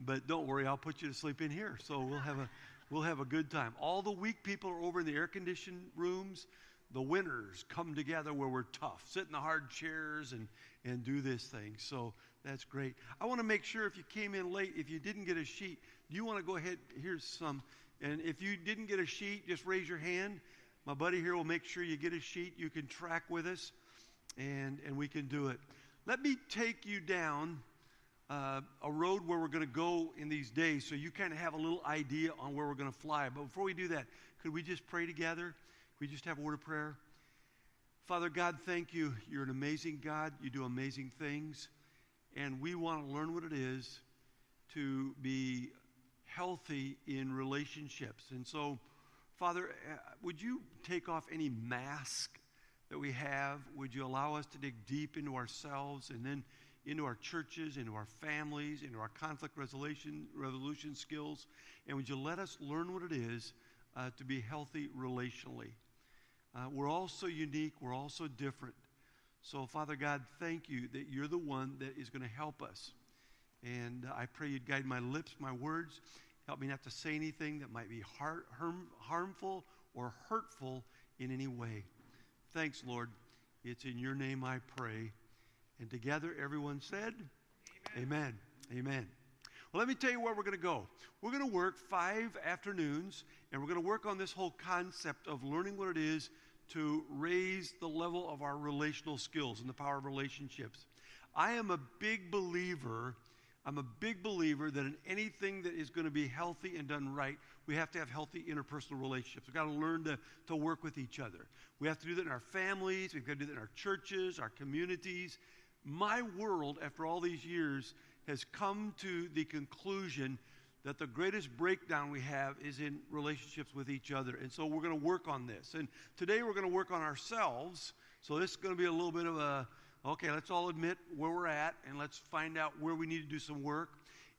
But don't worry, I'll put you to sleep in here. So we'll have a good time. All the weak people are over in the air-conditioned rooms. The winners come together where we're tough, sit in the hard chairs and do this thing. So that's great. I want to make sure if you came in late, if you didn't get a sheet, do you want to go ahead? Here's some. And if you didn't get a sheet, just raise your hand. My buddy here will make sure you get a sheet. You can track with us, and we can do it. Let me take you down a road where we're going to go in these days so you kind of have a little idea on where we're going to fly. But before we do that, could we just pray together? Could we just have a word of prayer? Father God, thank you. You're an amazing God. You do amazing things. And we want to learn what it is to be healthy in relationships. And so, Father, would you take off any mask that we have? Would you allow us to dig deep into ourselves and then into our churches, into our families, into our conflict resolution skills? And would you let us learn what it is to be healthy relationally? We're all so unique. We're all so different. So, Father God, thank you that you're the one that is going to help us. And I pray you'd guide my lips, my words. Help me not to say anything that might be harmful or hurtful in any way. Thanks, Lord. It's in your name I pray. And together, everyone said, Amen. Amen. Well, let me tell you where we're going to go. We're going to work 5 afternoons, and we're going to work on this whole concept of learning what it is to raise the level of our relational skills and the power of relationships. I am a big believer that in anything that is going to be healthy and done right, we have to have healthy interpersonal relationships. We've got to learn to work with each other. We have to do that in our families. We've got to do that in our churches, our communities. My world, after all these years, has come to the conclusion that the greatest breakdown we have is in relationships with each other. And so we're going to work on this. And today we're going to work on ourselves. So this is going to be a little bit of okay, let's all admit where we're at, and let's find out where we need to do some work.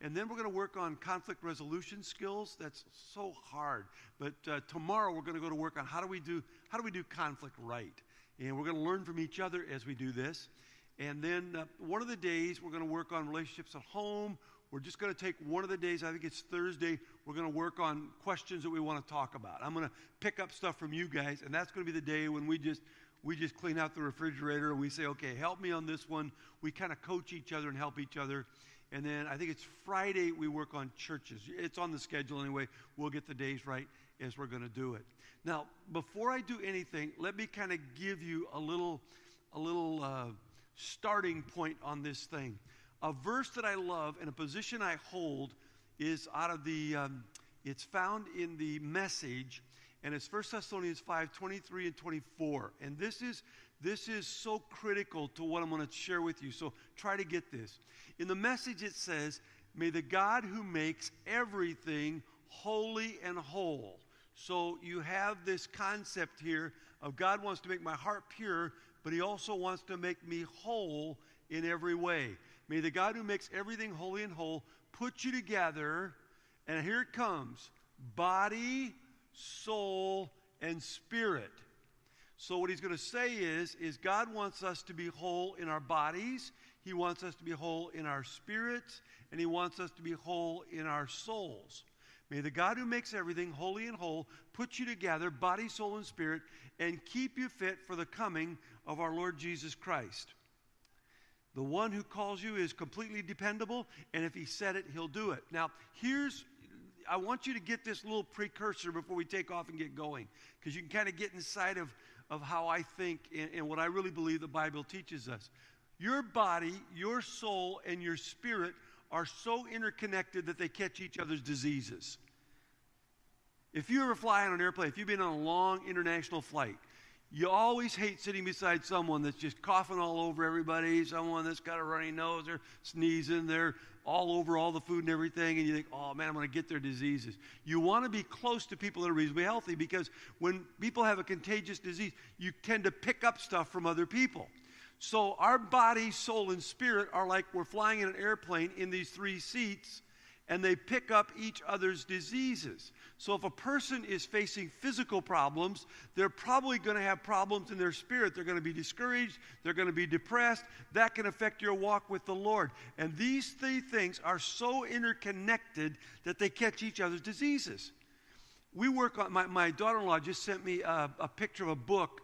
And then we're going to work on conflict resolution skills. That's so hard. But tomorrow we're going to go to work on how do we do conflict right. And we're going to learn from each other as we do this. And then one of the days we're going to work on relationships at home. We're just going to take one of the days, I think it's Thursday, we're going to work on questions that we want to talk about. I'm going to pick up stuff from you guys, and that's going to be the day when we just clean out the refrigerator and we say, okay, help me on this one. We kind of coach each other and help each other. And then I think it's Friday we work on churches. It's on the schedule anyway. We'll get the days right as we're going to do it. Now, before I do anything, let me kind of give you a little starting point on this thing. A verse that I love and a position I hold is out of it's found in the Message, and it's 1 Thessalonians 5:23 and 24. And this is so critical to what I'm going to share with you. So try to get this. In the Message it says, "May the God who makes everything holy and whole." So you have this concept here of God wants to make my heart pure, but he also wants to make me whole in every way. May the God who makes everything holy and whole put you together, and here it comes, body, soul, and spirit. So what he's going to say is God wants us to be whole in our bodies, he wants us to be whole in our spirits, and he wants us to be whole in our souls. May the God who makes everything holy and whole put you together, body, soul, and spirit, and keep you fit for the coming of our Lord Jesus Christ. The one who calls you is completely dependable, and if he said it, he'll do it. Now, I want you to get this little precursor before we take off and get going, because you can kind of get inside of how I think and what I really believe the Bible teaches us. Your body, your soul, and your spirit are so interconnected that they catch each other's diseases. If you ever fly on an airplane, if you've been on a long international flight, you always hate sitting beside someone that's just coughing all over everybody, someone that's got a runny nose, they're sneezing, they're all over all the food and everything, and you think, oh man, I'm going to get their diseases. You want to be close to people that are reasonably healthy, because when people have a contagious disease, you tend to pick up stuff from other people. So our body, soul, and spirit are like we're flying in an airplane in these 3 seats, and they pick up each other's diseases. So if a person is facing physical problems, they're probably going to have problems in their spirit. They're going to be discouraged. They're going to be depressed. That can affect your walk with the Lord. And these three things are so interconnected that they catch each other's diseases. We work on, my daughter-in-law just sent me a picture of a book.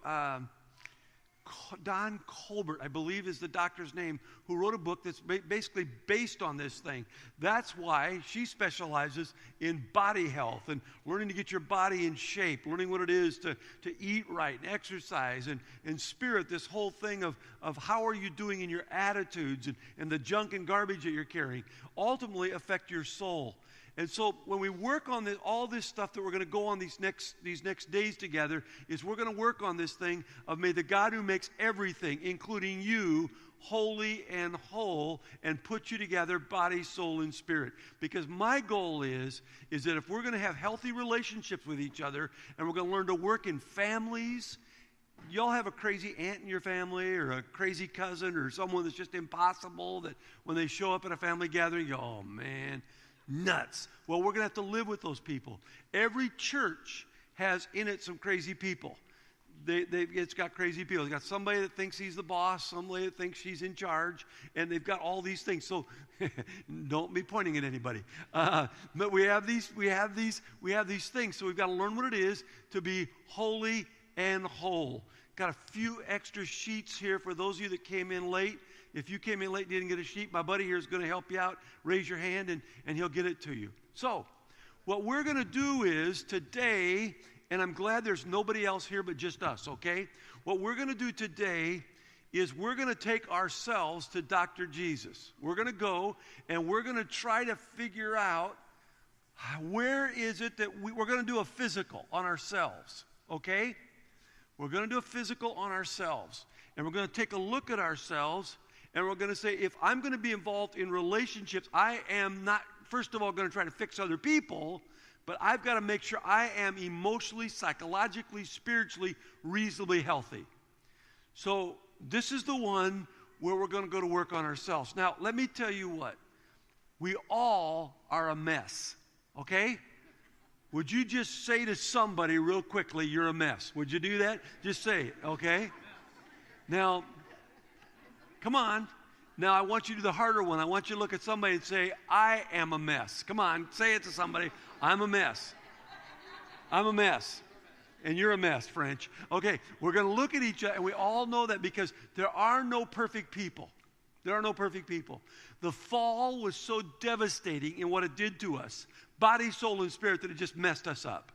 Don Colbert, I believe is the doctor's name, who wrote a book that's basically based on this thing. That's why she specializes in body health and learning to get your body in shape, learning what it is to eat right and exercise and spirit, this whole thing of how are you doing in your attitudes and the junk and garbage that you're carrying ultimately affect your soul. And so when we work on this, all this stuff that we're going to go on these next days together, is we're going to work on this thing of may the God who makes everything, including you, holy and whole, and put you together, body, soul, and spirit. Because my goal is that if we're going to have healthy relationships with each other, and we're going to learn to work in families. Y'all have a crazy aunt in your family or a crazy cousin or someone that's just impossible that when they show up at a family gathering, you go, oh man, nuts. Well, we're going to have to live with those people. Every church has in it some crazy people. It's got crazy people. It's got somebody that thinks he's the boss, somebody that thinks she's in charge, and they've got all these things. So don't be pointing at anybody. But we have these things. So we've got to learn what it is to be holy and whole. Got a few extra sheets here for those of you that came in late. If you came in late and didn't get a sheet, my buddy here is going to help you out. Raise your hand, and he'll get it to you. So what we're going to do is today, and I'm glad there's nobody else here but just us, okay? What we're going to do today is we're going to take ourselves to Dr. Jesus. We're going to go, and we're going to try to figure out where is it that we're going to do a physical on ourselves, okay? We're going to do a physical on ourselves, and we're going to take a look at ourselves. And we're going to say, if I'm going to be involved in relationships, I am not, first of all, going to try to fix other people, but I've got to make sure I am emotionally, psychologically, spiritually, reasonably healthy. So this is the one where we're going to go to work on ourselves. Now, let me tell you what. We all are a mess, okay? Would you just say to somebody real quickly, you're a mess? Would you do that? Just say it, okay? Now, come on. Now, I want you to do the harder one. I want you to look at somebody and say, I am a mess. Come on, say it to somebody. I'm a mess. I'm a mess. And you're a mess, French. Okay, we're going to look at each other, and we all know that because there are no perfect people. There are no perfect people. The fall was so devastating in what it did to us, body, soul, and spirit, that it just messed us up.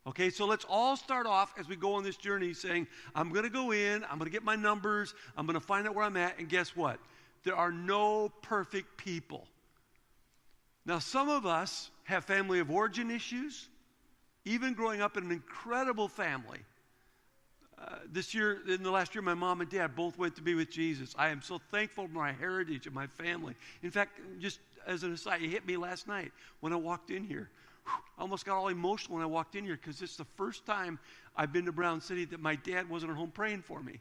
Okay, so let's all start off as we go on this journey saying, I'm going to go in, I'm going to get my numbers, I'm going to find out where I'm at, and guess what? There are no perfect people. Now, some of us have family of origin issues, even growing up in an incredible family. In the last year, my mom and dad both went to be with Jesus. I am so thankful for my heritage and my family. In fact, just as an aside, it hit me last night when I walked in here. I almost got all emotional when I walked in here because it's the first time I've been to Brown City that my dad wasn't at home praying for me.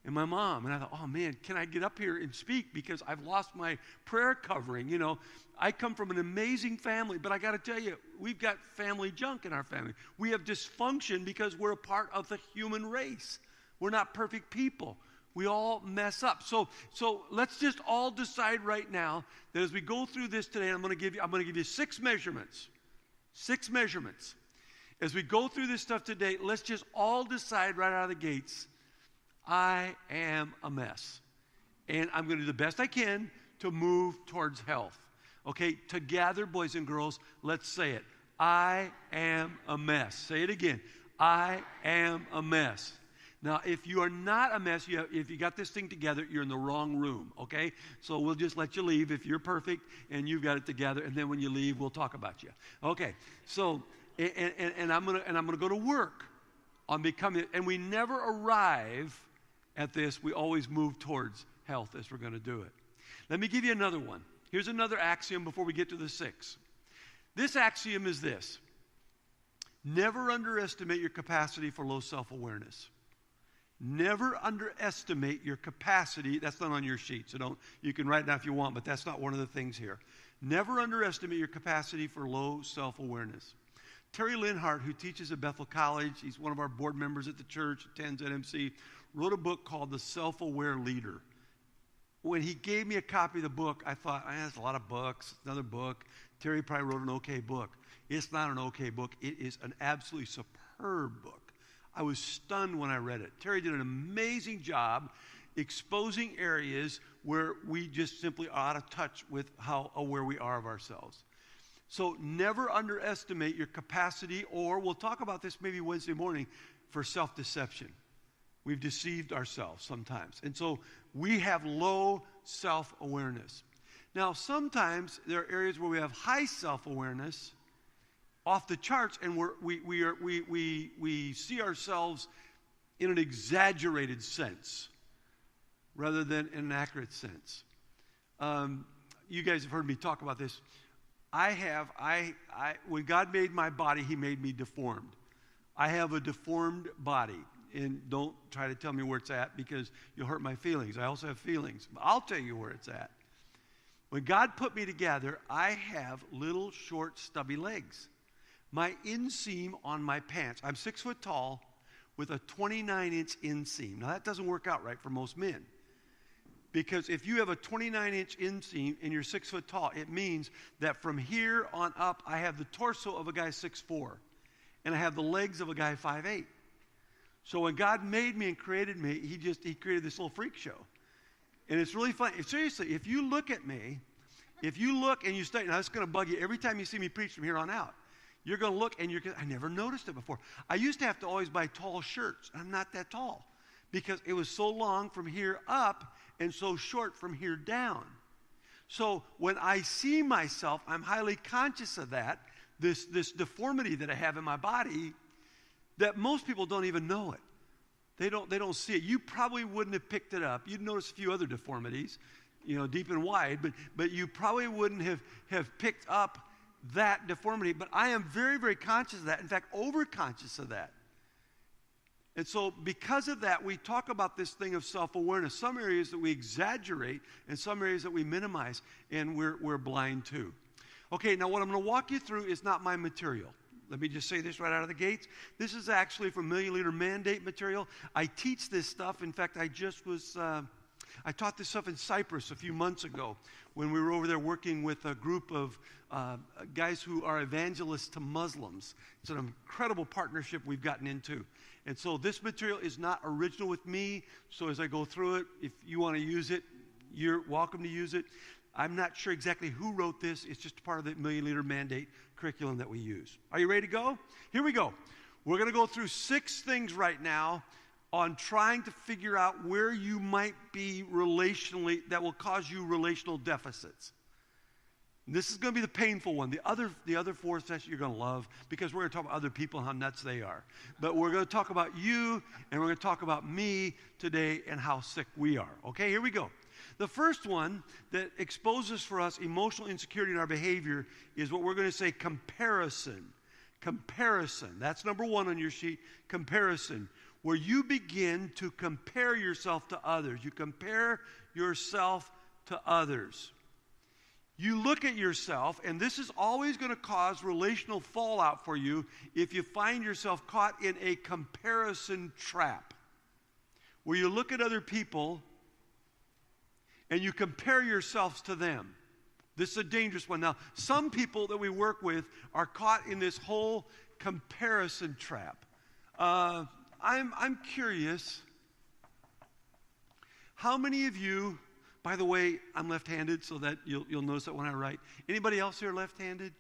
And my mom. And I thought, oh man, can I get up here and speak because I've lost my prayer covering? You know, I come from an amazing family, but I got to tell you, we've got family junk in our family. We have dysfunction because we're a part of the human race. We're not perfect people. We all mess up. So let's just all decide right now that as we go through this today, I'm going to give you 6 measurements. 6 measurements. As we go through this stuff today, let's just all decide right out of the gates, I am a mess. And I'm going to do the best I can to move towards health. Okay, together, boys and girls, let's say it. I am a mess. Say it again. I am a mess. Now, if you are not a mess, if you got this thing together, you're in the wrong room, okay? So we'll just let you leave if you're perfect and you've got it together, and then when you leave, we'll talk about you. Okay, so, and I'm gonna go to work on becoming, and we never arrive at this. We always move towards health as we're going to do it. Let me give you another one. Here's another axiom before we get to the 6. This axiom is this. Never underestimate your capacity for low self-awareness. Never underestimate your capacity. That's not on your sheet, so you can write it down if you want, but that's not one of the things here. Never underestimate your capacity for low self-awareness. Terry Linhart, who teaches at Bethel College, he's one of our board members at the church, attends NMC, wrote a book called The Self-Aware Leader. When he gave me a copy of the book, I thought, that's a lot of books, another book. Terry probably wrote an okay book. It's not an okay book. It is an absolutely superb book. I was stunned when I read it. Terry did an amazing job exposing areas where we just simply are out of touch with how aware we are of ourselves. So never underestimate your capacity, or we'll talk about this maybe Wednesday morning, for self-deception. We've deceived ourselves sometimes. And so we have low self-awareness. Now, sometimes there are areas where we have high self-awareness, off the charts, and we see ourselves in an exaggerated sense rather than in an accurate sense. You guys have heard me talk about this. When God made my body, He made me deformed. I have a deformed body. And don't try to tell me where it's at, because you'll hurt my feelings. I also have feelings. But I'll tell you where it's at. When God put me together, I have little, short, stubby legs. My inseam on my pants, I'm 6 foot tall with a 29-inch inseam. Now, that doesn't work out right for most men. Because if you have a 29-inch inseam and you're 6 foot tall, it means that from here on up, I have the torso of a guy 6'4", and I have the legs of a guy 5'8". So when God made me and created me, He created this little freak show. And it's really fun. Seriously, if you look at me, if you look and you study, now it's going to bug you every time you see me preach from here on out. You're going to look and I never noticed it before. I used to have to always buy tall shirts. I'm not that tall because it was so long from here up and so short from here down. So when I see myself, I'm highly conscious of that, this deformity that I have in my body, that most people don't even know it. They don't see it. You probably wouldn't have picked it up. You'd notice a few other deformities, deep and wide, but you probably wouldn't have picked up that deformity. But I am very, very conscious of that. In fact, overconscious of that. And so because of that, we talk about this thing of self-awareness. Some areas that we exaggerate and some areas that we minimize, and we're blind to. Okay, now what I'm going to walk you through is not my material. Let me just say this right out of the gates. This is actually from Million Leader Mandate material. I teach this stuff. In fact, I taught this stuff in Cyprus a few months ago when we were over there working with a group of guys who are evangelists to Muslims. It's an incredible partnership we've gotten into. And so this material is not original with me. So as I go through it, if you want to use it, you're welcome to use it. I'm not sure exactly who wrote this. It's just part of the Million Leader Mandate curriculum that we use. Are you ready to go? Here we go. We're going to go through 6 things right now on trying to figure out where you might be relationally that will cause you relational deficits. And this is going to be the painful one. The other 4 sessions you're going to love, because we're going to talk about other people and how nuts they are. But we're going to talk about you, and we're going to talk about me today and how sick we are. Okay, here we go. The first one that exposes for us emotional insecurity in our behavior is what we're going to say comparison. Comparison. That's number 1 on your sheet. Comparison. Where you begin to compare yourself to others. You compare yourself to others. You look at yourself, and this is always going to cause relational fallout for you if you find yourself caught in a comparison trap. Where you look at other people and you compare yourselves to them. This is a dangerous one. Now, some people that we work with are caught in this whole comparison trap. I'm curious, how many of you, by the way, I'm left-handed, so that you'll notice that when I write. Anybody else here left-handed?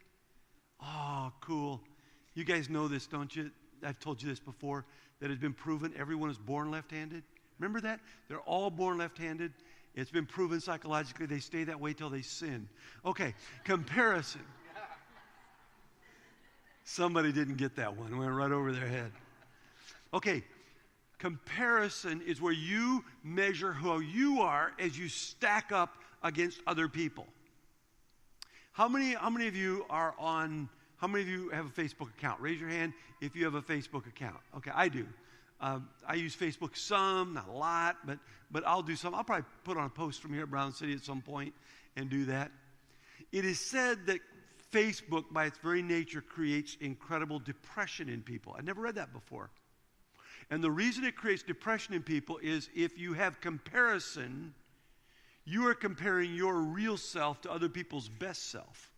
Oh, cool. You guys know this, don't you? I've told you this before, that it's been proven everyone is born left-handed. Remember that? They're all born left-handed. It's been proven psychologically they stay that way till they sin. Okay, comparison. Somebody didn't get that one. It went right over their head. Okay, comparison is where you measure who you are as you stack up against other people. How many of you have a Facebook account? Raise your hand if you have a Facebook account. Okay, I do. I use Facebook some, not a lot, but I'll do some. I'll probably put on a post from here at Brown City at some point and do that. It is said that Facebook, by its very nature, creates incredible depression in people. I never read that before. And the reason it creates depression in people is if you have comparison, you are comparing your real self to other people's best self.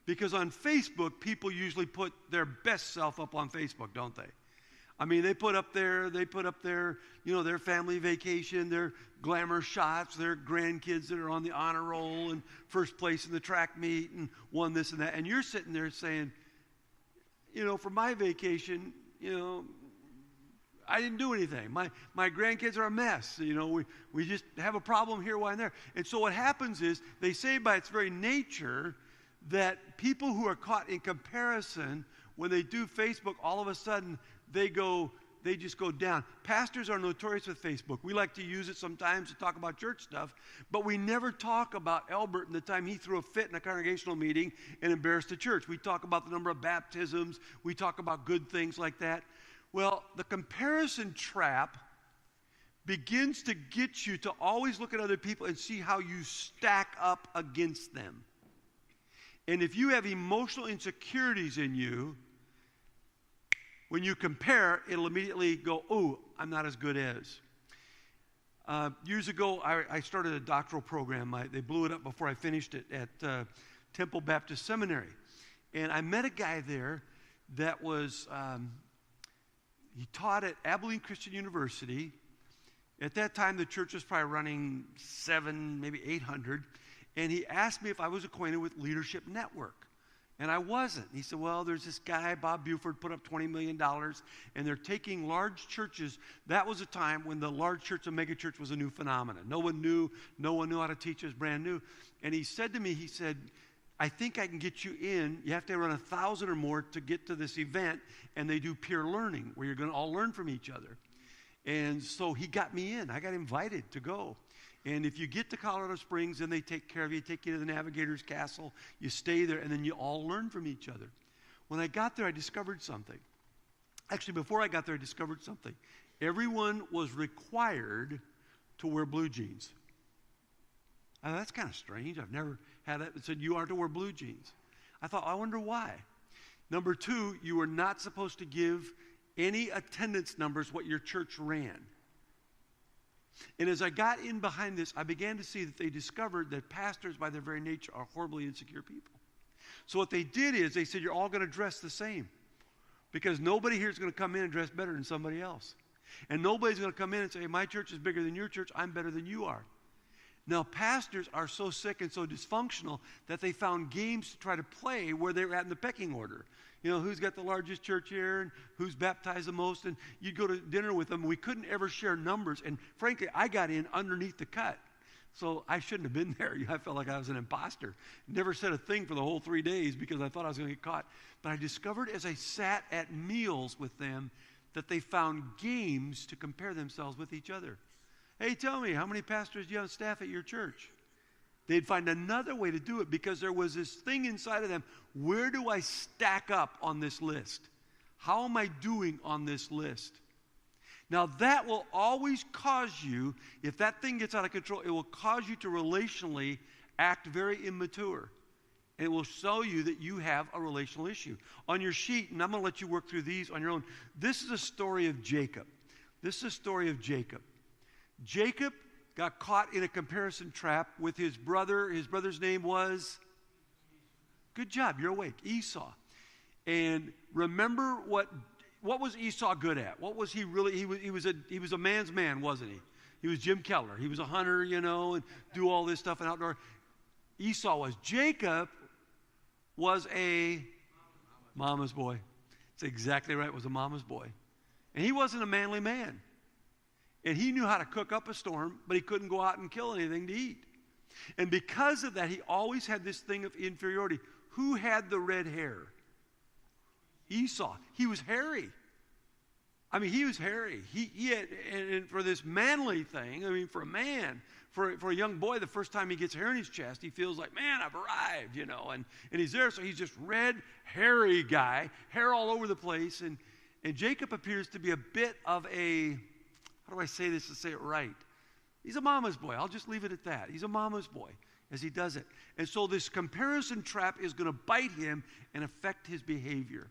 Because on Facebook, people usually put their best self up on Facebook, don't they? I mean, they put up their, their family vacation, their glamour shots, their grandkids that are on the honor roll and first place in the track meet and won this and that. And you're sitting there saying, for my vacation, I didn't do anything. My grandkids are a mess. We just have a problem here, one, and there. And so what happens is they say by its very nature that people who are caught in comparison, when they do Facebook, all of a sudden they just go down. Pastors are notorious with Facebook. We like to use it sometimes to talk about church stuff, but we never talk about Albert and the time he threw a fit in a congregational meeting and embarrassed the church. We talk about the number of baptisms. We talk about good things like that. Well, the comparison trap begins to get you to always look at other people and see how you stack up against them. And if you have emotional insecurities in you, when you compare, it'll immediately go, oh, I'm not as good as. Years ago, I started a doctoral program. They blew it up before I finished it at Temple Baptist Seminary. And I met a guy there that was, he taught at Abilene Christian University. At that time, the church was probably running 700, maybe 800. And he asked me if I was acquainted with Leadership Network. And I wasn't. He said, well, there's this guy, Bob Buford, put up $20 million, and they're taking large churches. That was a time when the large church and mega church was a new phenomenon. No one knew how to teach. It was brand new. And he said to me, I think I can get you in. You have to run 1,000 or more to get to this event, and they do peer learning, where you're going to all learn from each other. And so he got me in. I got invited to go. And if you get to Colorado Springs, then they take care of you, take you to the Navigator's Castle, you stay there, and then you all learn from each other. When I got there, I discovered something. Actually, before I got there, I discovered something. Everyone was required to wear blue jeans. That's kind of strange. I've never had it. It said, you are to wear blue jeans. I thought, I wonder why. Number two, you were not supposed to give any attendance numbers what your church ran. And as I got in behind this, I began to see that they discovered that pastors, by their very nature, are horribly insecure people. So what they did is they said, you're all going to dress the same, because nobody here is going to come in and dress better than somebody else. And nobody's going to come in and say, hey, my church is bigger than your church. I'm better than you are. Now, pastors are so sick and so dysfunctional that they found games to try to play where they were at in the pecking order. Who's got the largest church here and who's baptized the most. And you'd go to dinner with them. We couldn't ever share numbers. And frankly, I got in underneath the cut. So I shouldn't have been there. I felt like I was an imposter. Never said a thing for the whole 3 days because I thought I was going to get caught. But I discovered as I sat at meals with them that they found games to compare themselves with each other. Hey, tell me, how many pastors do you have on staff at your church? They'd find another way to do it because there was this thing inside of them. Where do I stack up on this list? How am I doing on this list? Now, that will always cause you, if that thing gets out of control, it will cause you to relationally act very immature. And it will show you that you have a relational issue. On your sheet, and I'm going to let you work through these on your own, this is a story of Jacob. This is a story of Jacob. Jacob got caught in a comparison trap with his brother. His brother's name was? Good job, you're awake. Esau. And remember what was Esau good at? What was he really? He was a man's man, wasn't he? He was Jim Keller. He was a hunter, and do all this stuff and outdoor. Esau was. Jacob was a mama's boy. That's exactly right. Was a mama's boy. And he wasn't a manly man. And he knew how to cook up a storm, but he couldn't go out and kill anything to eat. And because of that, he always had this thing of inferiority. Who had the red hair? Esau. He was hairy. He was hairy. He had, and for this manly thing, for a man, for a young boy, the first time he gets hair in his chest, he feels like, man, I've arrived, and he's there. So he's just red, hairy guy, hair all over the place. And Jacob appears to be a bit of a, how do I say this to say it right? He's a mama's boy. I'll just leave it at that. He's a mama's boy. as he does it. And so this comparison trap is going to bite him and affect his behavior.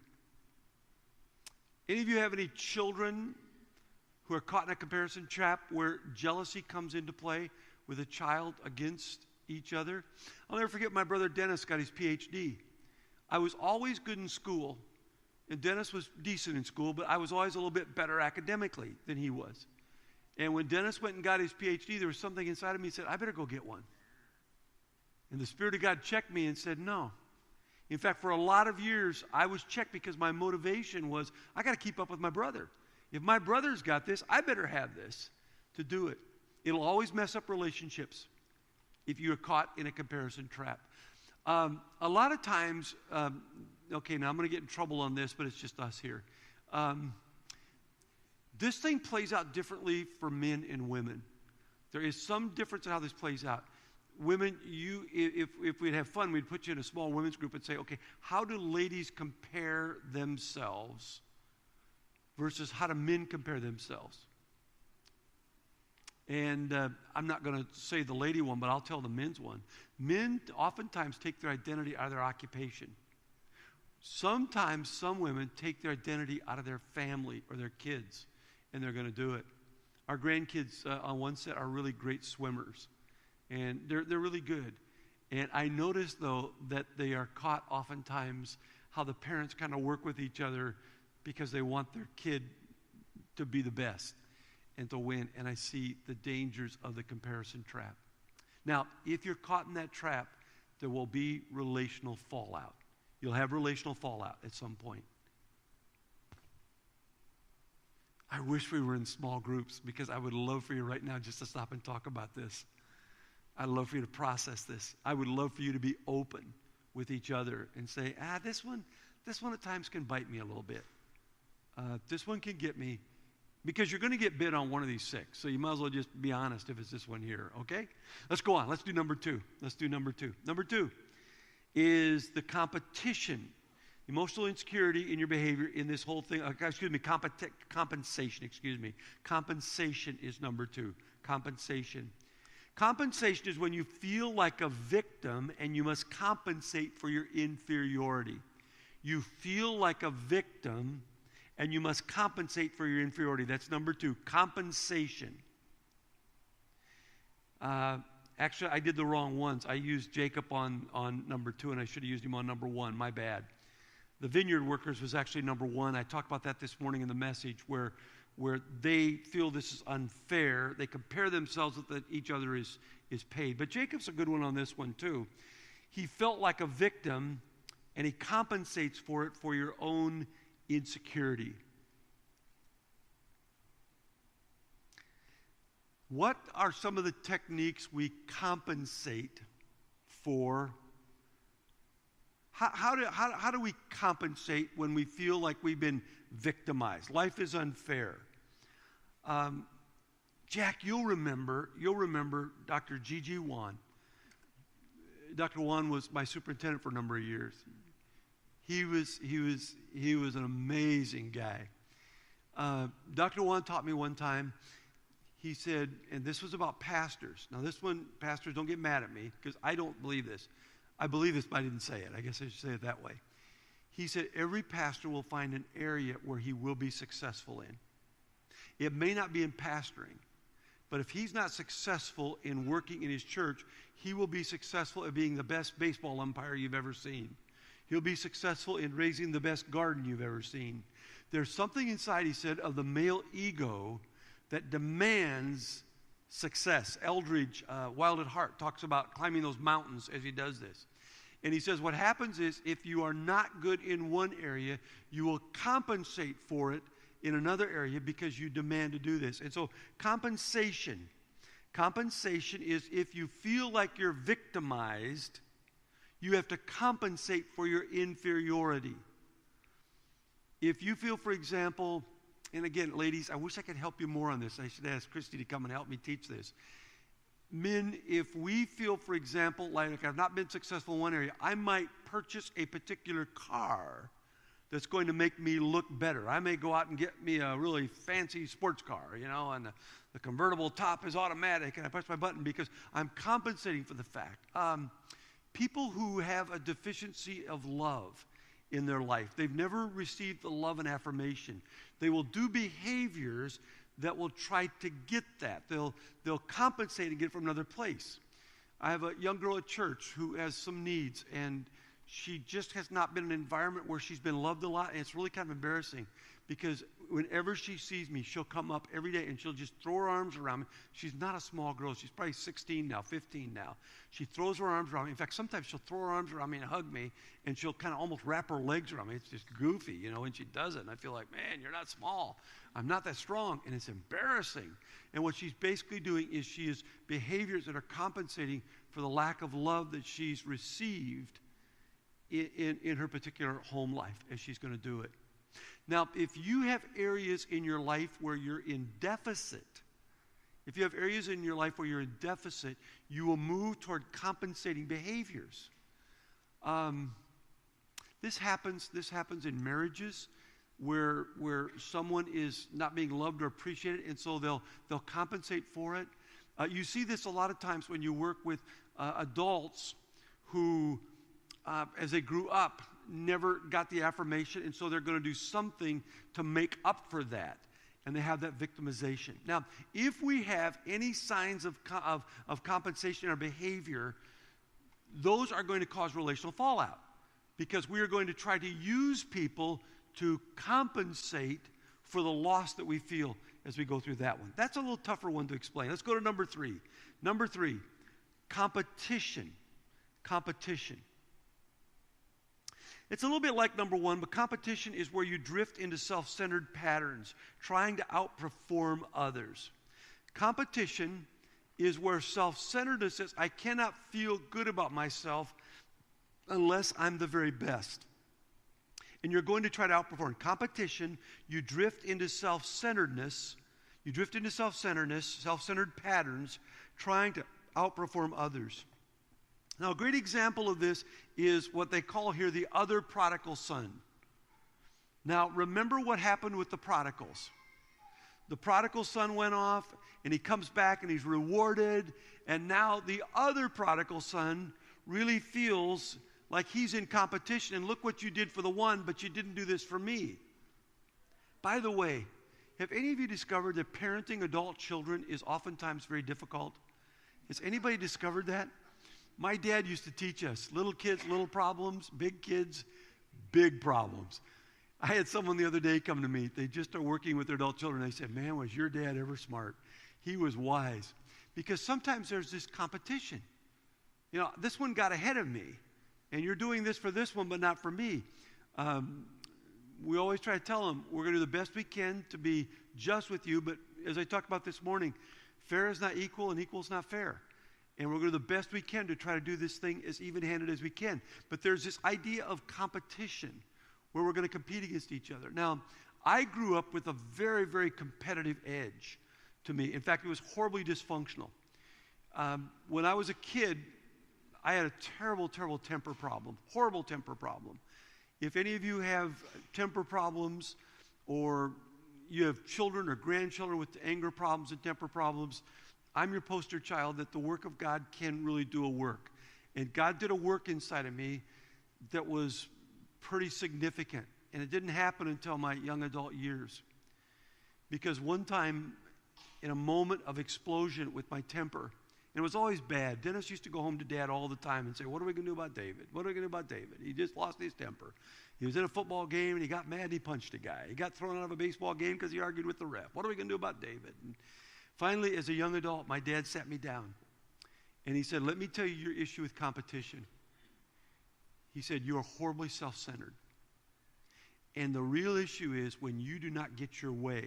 Any of you have any children who are caught in a comparison trap where jealousy comes into play with a child against each other? I'll never forget my brother Dennis got his PhD. I was always good in school, and Dennis was decent in school, but I was always a little bit better academically than he was. And when Dennis went and got his PhD, there was something inside of me that said, I better go get one. And the Spirit of God checked me and said, no. In fact, for a lot of years, I was checked because my motivation was, I got to keep up with my brother. If my brother's got this, I better have this to do it. It'll always mess up relationships if you're caught in a comparison trap. A lot of times, okay, now I'm going to get in trouble on this, but it's just us here. This thing plays out differently for men and women. There is some difference in how this plays out. Women, if we'd have fun, we'd put you in a small women's group and say, okay, how do ladies compare themselves versus how do men compare themselves? And I'm not going to say the lady one, but I'll tell the men's one. Men oftentimes take their identity out of their occupation. Sometimes some women take their identity out of their family or their kids, and they're going to do it. Our grandkids on one set are really great swimmers, and they're really good. And I notice, though, that they are caught oftentimes how the parents kind of work with each other because they want their kid to be the best and to win. And I see the dangers of the comparison trap. Now, if you're caught in that trap, there will be relational fallout. You'll have relational fallout at some point. I wish we were in small groups because I would love for you right now just to stop and talk about this. I'd love for you to process this. I would love for you to be open with each other and say, this one at times can bite me a little bit. This one can get me, because you're going to get bit on one of these six. So you might as well just be honest if it's this one here, okay? Let's go on. Let's do number two. Number two is the competition. Emotional insecurity in your behavior in this whole thing. Compensation. Compensation is number two. Compensation. Compensation is when you feel like a victim and you must compensate for your inferiority. You feel like a victim and you must compensate for your inferiority. That's number two, compensation. Actually, I did the wrong ones. I used Jacob on number two, and I should have used him on number one. My bad. The vineyard workers was actually number one. I talked about that this morning in the message where they feel this is unfair. They compare themselves with each other is paid. But Jacob's a good one on this one too. He felt like a victim, and he compensates for it for your own insecurity. What are some of the techniques we compensate for? How do we compensate when we feel like we've been victimized? Life is unfair. Jack, you'll remember Dr. G.G. Wan. Dr. Wan was my superintendent for a number of years. He was an amazing guy. Dr. Wan taught me one time. He said, and this was about pastors. Now this one, pastors, don't get mad at me because I don't believe this. I believe this, but I didn't say it. I guess I should say it that way. He said every pastor will find an area where he will be successful in. It may not be in pastoring, but if he's not successful in working in his church, he will be successful at being the best baseball umpire you've ever seen. He'll be successful in raising the best garden you've ever seen. There's something inside, he said, of the male ego that demands success. Eldridge, Wild at Heart, talks about climbing those mountains as he does this. And he says what happens is if you are not good in one area, you will compensate for it in another area because you demand to do this. And so compensation is if you feel like you're victimized, you have to compensate for your inferiority. If you feel, for example, and again, ladies, I wish I could help you more on this. I should ask Christy to come and help me teach this. Men, if we feel, for example, like I've not been successful in one area, I might purchase a particular car that's going to make me look better. I may go out and get me a really fancy sports car, and the convertible top is automatic, and I press my button because I'm compensating for the fact. People who have a deficiency of love in their life, they've never received the love and affirmation. They will do behaviors that will try to get that. They'll compensate and get it from another place. I have a young girl at church who has some needs, and she just has not been in an environment where she's been loved a lot, and it's really kind of embarrassing because whenever she sees me, she'll come up every day and she'll just throw her arms around me. She's not a small girl. She's probably 16 now, 15 now. She throws her arms around me. In fact, sometimes she'll throw her arms around me and hug me, and she'll kind of almost wrap her legs around me. It's just goofy, when she does it. And I feel like, man, you're not small. I'm not that strong, and it's embarrassing. And what she's basically doing is she is behaviors that are compensating for the lack of love that she's received in her particular home life as she's going to do it. Now, if you have areas in your life where you're in deficit, you will move toward compensating behaviors. This happens in marriages where someone is not being loved or appreciated, and so they'll compensate for it. You see this a lot of times when you work with adults who, as they grew up, never got the affirmation, and so they're going to do something to make up for that, and they have that victimization. Now, if we have any signs of compensation in our behavior, those are going to cause relational fallout, because we are going to try to use people to compensate for the loss that we feel as we go through that one. That's a little tougher one to explain. Let's go to number 3. Number 3, competition. Competition. It's a little bit like number 1, but competition is where you drift into self-centered patterns, trying to outperform others. Competition is where self-centeredness says, I cannot feel good about myself unless I'm the very best. And you're going to try to outperform. Competition, you drift into self-centeredness. Self-centered patterns, trying to outperform others. Now, a great example of this is what they call here the other prodigal son. Now, remember what happened with the prodigals. The prodigal son went off, and he comes back, and he's rewarded, and now the other prodigal son really feels like he's in competition, and look what you did for the one, but you didn't do this for me. By the way, have any of you discovered that parenting adult children is oftentimes very difficult? Has anybody discovered that? My dad used to teach us, little kids, little problems, big kids, big problems. I had someone the other day come to me. They just are working with their adult children. They said, man, was your dad ever smart? He was wise. Because sometimes there's this competition. This one got ahead of me, and you're doing this for this one, but not for me. We always try to tell them, we're going to do the best we can to be just with you, but as I talked about this morning, fair is not equal, and equal is not fair. And we're going to do the best we can to try to do this thing as even-handed as we can. But there's this idea of competition where we're going to compete against each other. Now, I grew up with a very, very competitive edge to me. In fact, it was horribly dysfunctional. When I was a kid, I had a terrible, terrible temper problem, horrible temper problem. If any of you have temper problems, or you have children or grandchildren with anger problems and temper problems, I'm your poster child that the work of God can really do a work. And God did a work inside of me that was pretty significant. And it didn't happen until my young adult years. Because one time, in a moment of explosion with my temper, and it was always bad. Dennis used to go home to Dad all the time and say, what are we going to do about David? What are we going to do about David? He just lost his temper. He was in a football game, and he got mad, and he punched a guy. He got thrown out of a baseball game because he argued with the ref. What are we going to do about David? And finally, as a young adult, my dad sat me down, and he said, let me tell you your issue with competition. He said, you are horribly self-centered. And the real issue is when you do not get your way,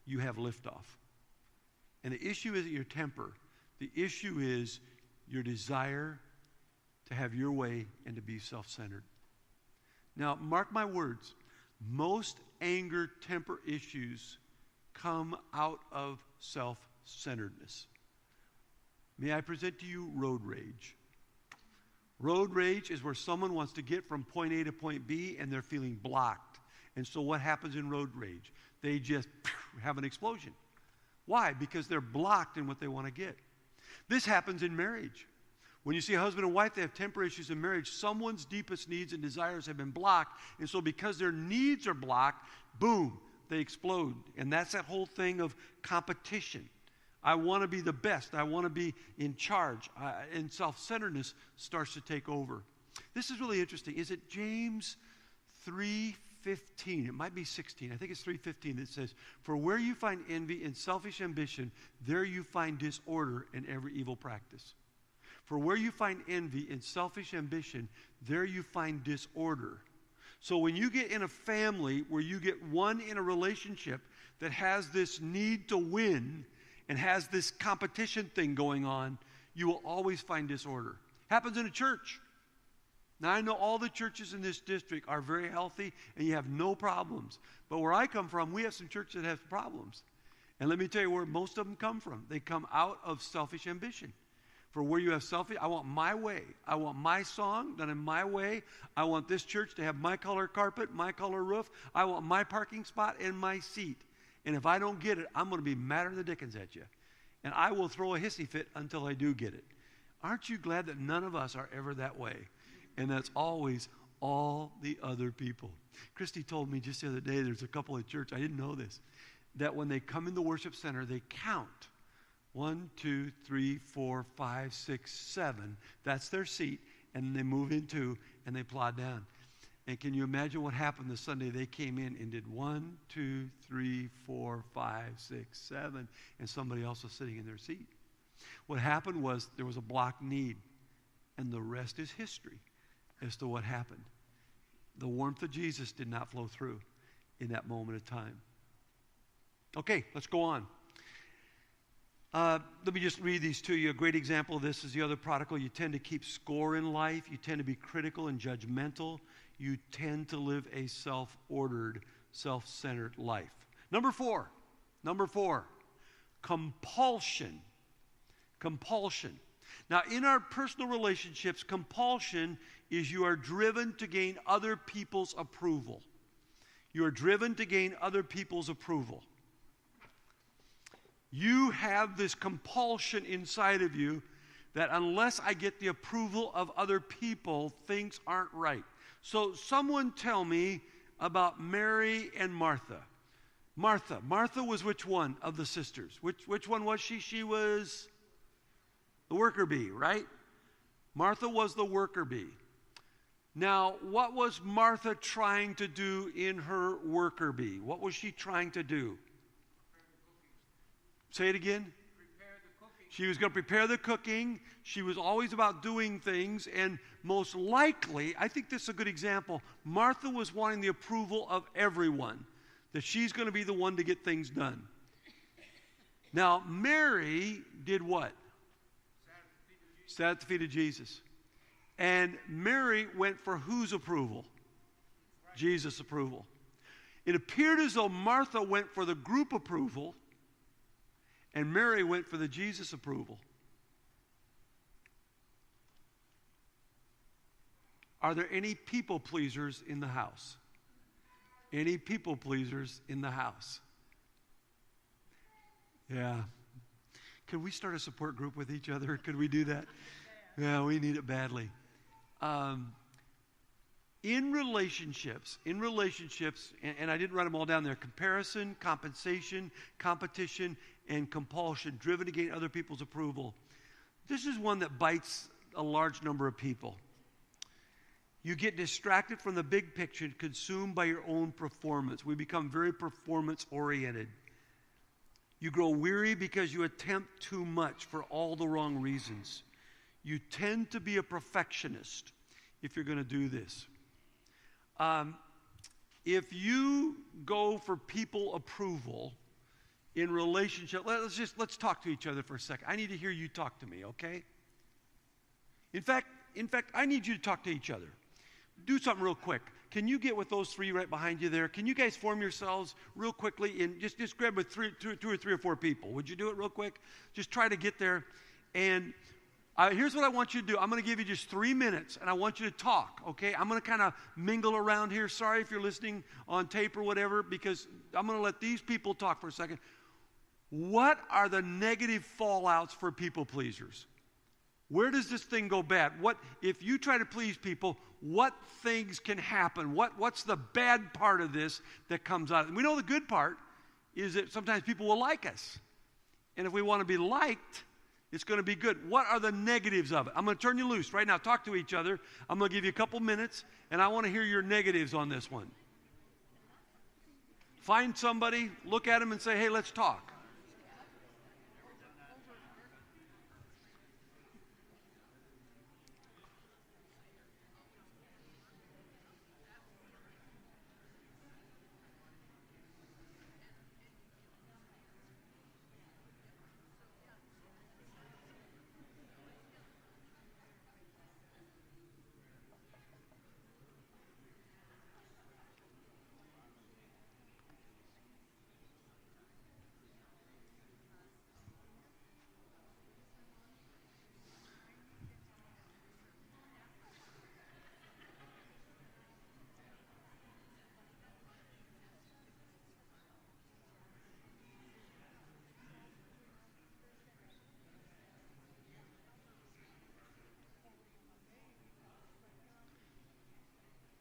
you have liftoff. And the issue isn't your temper. The issue is your desire to have your way and to be self-centered. Now, mark my words. Most anger, temper issues come out of self-centeredness. May I present to you road rage? Road rage is where someone wants to get from point A to point B and they're feeling blocked. And so what happens in road rage? They just have an explosion. Why? Because they're blocked in what they want to get. This happens in marriage. When you see a husband and wife, they have temper issues in marriage. Someone's deepest needs and desires have been blocked. And so because their needs are blocked, boom, they explode. And that's that whole thing of competition. I want to be the best. I want to be in charge. And self-centeredness starts to take over. This is really interesting. Is it James 3:15? It might be 16. I think it's 3:15 that says, "For where you find envy and selfish ambition, there you find disorder and every evil practice." For where you find envy and selfish ambition, there you find disorder. So when you get in a family where you get one in a relationship that has this need to win and has this competition thing going on, you will always find disorder. Happens in a church. Now, I know all the churches in this district are very healthy and you have no problems. But where I come from, we have some churches that have problems. And let me tell you where most of them come from. They come out of selfish ambition. For where you have selfish, I want my way. I want my song done in my way. I want this church to have my color carpet, my color roof. I want my parking spot and my seat. And if I don't get it, I'm going to be madder than the dickens at you. And I will throw a hissy fit until I do get it. Aren't you glad that none of us are ever that way? And that's always all the other people. Christy told me just the other day, there's a couple at church, I didn't know this, that when they come in the worship center, they count 1, 2, 3, 4, 5, 6, 7. That's their seat. And they move into and they plod down. And can you imagine what happened the Sunday they came in and did 1, 2, 3, 4, 5, 6, 7, and somebody else was sitting in their seat? What happened was there was a blocked need, and the rest is history as to what happened. The warmth of Jesus did not flow through in that moment of time. Okay, let's go on. Let me just read these to you. A great example of this is the other prodigal. You tend to keep score in life. You tend to be critical and judgmental. You tend to live a self-ordered, self-centered life. Number four, compulsion. Compulsion. Now, in our personal relationships, compulsion is you are driven to gain other people's approval. You are driven to gain other people's approval. You have this compulsion inside of you that unless I get the approval of other people, things aren't right. So someone tell me about Mary and Martha. Martha was which one of the sisters? Which one was she? She was the worker bee, right? Martha was the worker bee. Now, what was Martha trying to do in her worker bee? What was she trying to do? Say it again. Prepare the cooking. She was going to prepare the cooking. She was always about doing things. And most likely, I think this is a good example, Martha was wanting the approval of everyone, that she's going to be the one to get things done. Now, Mary did what? Sat at the feet of Jesus. And Mary went for whose approval? Right. Jesus' approval. It appeared as though Martha went for the group approval, and Mary went for the Jesus approval. Are there any people pleasers in the house? Any people pleasers in the house? Yeah. Could we start a support group with each other? Could we do that? Yeah, we need it badly. In relationships, and I didn't write them all down there, comparison, compensation, competition, and compulsion, driven to gain other people's approval. This is one that bites a large number of people. You get distracted from the big picture, consumed by your own performance. We become very performance-oriented. You grow weary because you attempt too much for all the wrong reasons. You tend to be a perfectionist if you're going to do this. If you go for people approval in relationship, let's talk to each other for a second. I need to hear you talk to me, okay? In fact, I need you to talk to each other. Do something real quick. Can you get with those three right behind you there? Can you guys form yourselves real quickly and just grab with two or three or four people? Would you do it real quick? Just try to get there. And Here's what I want you to do. I'm going to give you just 3 minutes, and I want you to talk, okay? I'm going to kind of mingle around here. Sorry if you're listening on tape or whatever, because I'm going to let these people talk for a second. What are the negative fallouts for people pleasers? Where does this thing go bad? If you try to please people, what things can happen? What's the bad part of this that comes out? And we know the good part is that sometimes people will like us. And if we want to be liked, it's going to be good. What are the negatives of it? I'm going to turn you loose right now. Talk to each other. I'm going to give you a couple minutes, and I want to hear your negatives on this one. Find somebody, look at them, and say, hey, let's talk.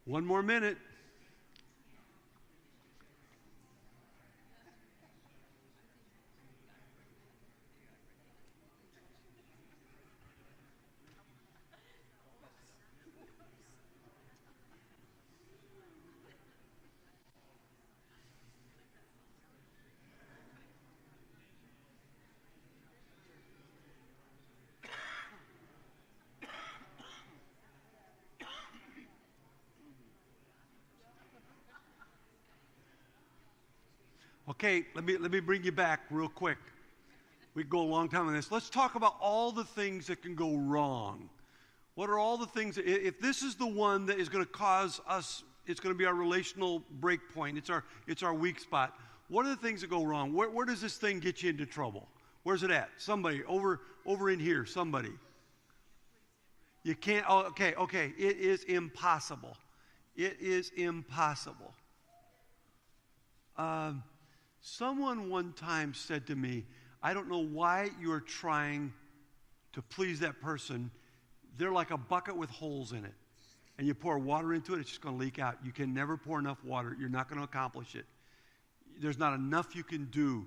One more minute. Okay, let me bring you back real quick. We could go a long time on this. Let's talk about all the things that can go wrong. What are all the things, if this is the one that is going to cause us, it's going to be our relational break point, it's our weak spot. What are the things that go wrong? Where does this thing get you into trouble? Where's it at? Somebody, over in here, somebody. You can't, okay, it is impossible. It is impossible. Someone one time said to me, I don't know why you're trying to please that person. They're like a bucket with holes in it. And you pour water into it, it's just going to leak out. You can never pour enough water. You're not going to accomplish it. There's not enough you can do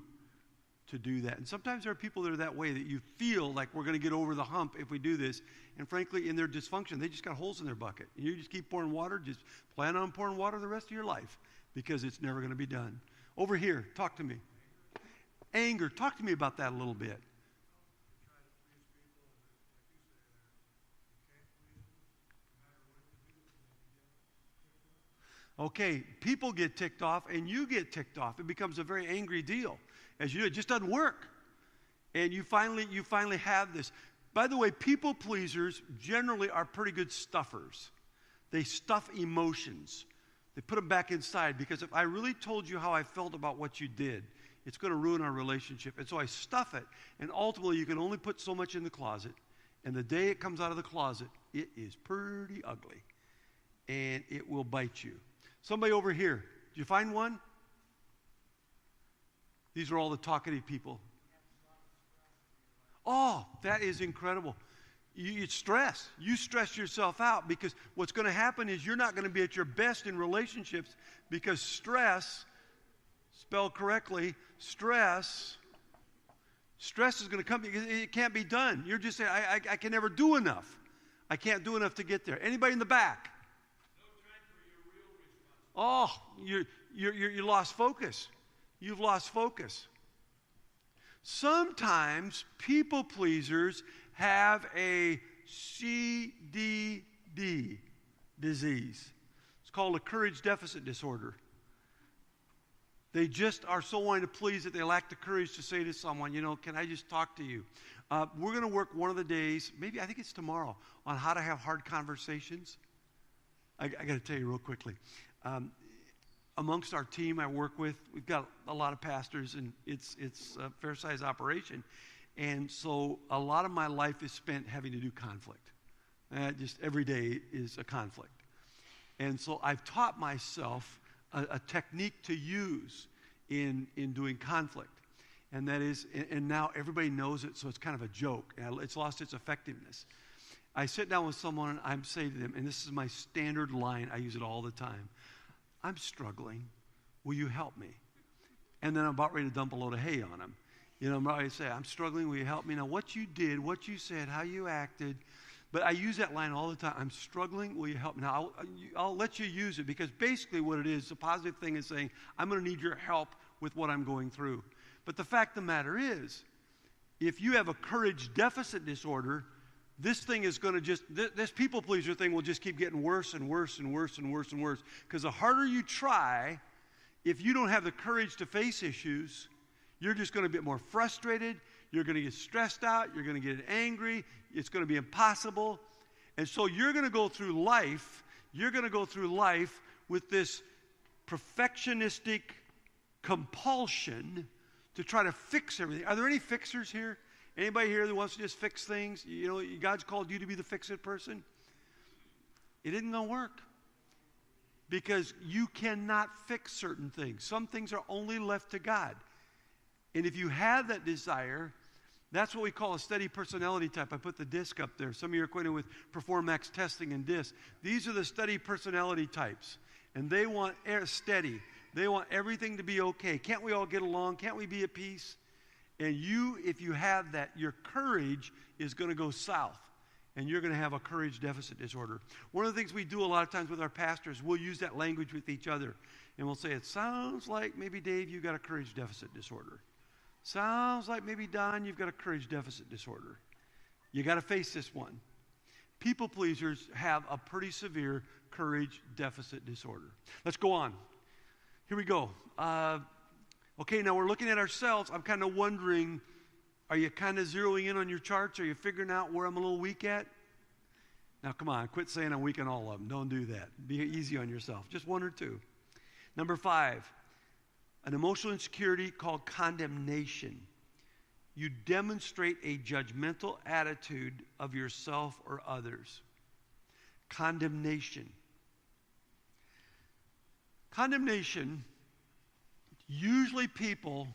to do that. And sometimes there are people that are that way, that you feel like we're going to get over the hump if we do this. And frankly, in their dysfunction, they just got holes in their bucket. And you just keep pouring water, just plan on pouring water the rest of your life, because it's never going to be done. Over here, talk to me. Anger, talk to me about that a little bit. Okay, people get ticked off and you get ticked off. It becomes a very angry deal. As you do, it just doesn't work. And you finally have this. By the way, people pleasers generally are pretty good stuffers. They stuff emotions. They put them back inside, because if I really told you how I felt about what you did, it's going to ruin our relationship. And so I stuff it, and ultimately you can only put so much in the closet. And the day it comes out of the closet, it is pretty ugly. And it will bite you. Somebody over here, did you find one? These are all the talkative people. Oh, that is incredible. It's stress. You stress yourself out, because what's going to happen is you're not going to be at your best in relationships, because stress, spelled correctly, stress is going to come. It can't be done. You're just saying, I can never do enough. I can't do enough to get there. Anybody in the back? No time for your real response. Oh, you lost focus. You've lost focus. Sometimes people pleasers have a CDD disease. It's called a courage deficit disorder. They just are so wanting to please that they lack the courage to say to someone, can I just talk to you? We're going to work one of the days, maybe I think it's tomorrow, on how to have hard conversations. I got to tell you real quickly. Amongst our team I work with, we've got a lot of pastors, and it's a fair-sized operation. And so a lot of my life is spent having to do conflict. Just every day is a conflict. And so I've taught myself a technique to use in doing conflict. And that is, and now everybody knows it, so it's kind of a joke. It's lost its effectiveness. I sit down with someone and I'm saying to them, and this is my standard line, I use it all the time. I'm struggling. Will you help me? And then I'm about ready to dump a load of hay on them. I'm about ready to say, I'm struggling. Will you help me? Now, what you did, what you said, how you acted, but I use that line all the time. I'm struggling. Will you help me? Now, I'll let you use it because basically what it is, the positive thing is saying, I'm going to need your help with what I'm going through. But the fact of the matter is, if you have a courage deficit disorder, this thing is going to this people pleaser thing will just keep getting worse and worse and worse and worse and worse. Because the harder you try, if you don't have the courage to face issues, you're just going to get more frustrated. You're going to get stressed out. You're going to get angry. It's going to be impossible. And so you're going to go through life. You're going to go through life with this perfectionistic compulsion to try to fix everything. Are there any fixers here? Anybody here that wants to just fix things? God's called you to be the fix-it person. It isn't going to work because you cannot fix certain things. Some things are only left to God. And if you have that desire, that's what we call a steady personality type. I put the DISC up there. Some of you are acquainted with Performax testing and DISC. These are the steady personality types. And they want steady. They want everything to be okay. Can't we all get along? Can't we be at peace? And if you have that, your courage is going to go south. And you're going to have a courage deficit disorder. One of the things we do a lot of times with our pastors, we'll use that language with each other. And we'll say, it sounds like maybe, Dave, you got a courage deficit disorder. Sounds like maybe, Don, you've got a courage deficit disorder. You got to face this one. People pleasers have a pretty severe courage deficit disorder. Let's go on. Here we go. Okay, now we're looking at ourselves. I'm kind of wondering, are you kind of zeroing in on your charts? Are you figuring out where I'm a little weak at? Now, come on, quit saying I'm weak on all of them. Don't do that. Be easy on yourself. Just one or two. Number 5, an emotional insecurity called condemnation. You demonstrate a judgmental attitude of yourself or others. Condemnation. Condemnation, usually people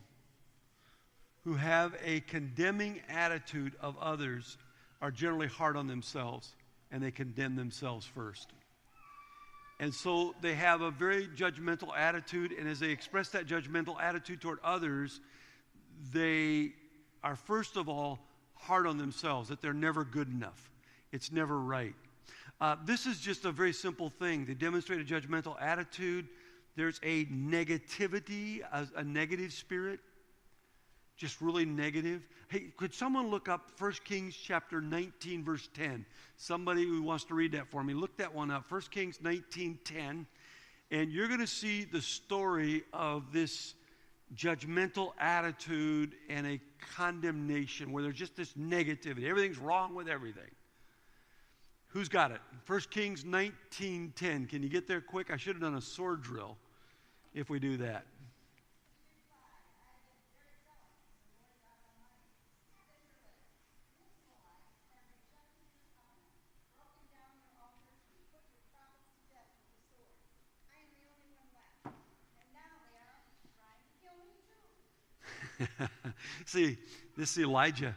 who have a condemning attitude of others are generally hard on themselves, and they condemn themselves first. And so they have a very judgmental attitude, and as they express that judgmental attitude toward others, they are first of all hard on themselves, that they're never good enough. It's never right. This is just a very simple thing. They demonstrate a judgmental attitude. There's a negativity, a negative spirit, just really negative. Hey, could someone look up 1 Kings chapter 19, verse 10? Somebody who wants to read that for me, look that one up. 1 Kings 19:10, and you're going to see the story of this judgmental attitude and a condemnation where there's just this negativity. Everything's wrong with everything. Who's got it? 1 Kings 19:10. Can you get there quick? I should have done a sword drill if we do that. See, this is Elijah.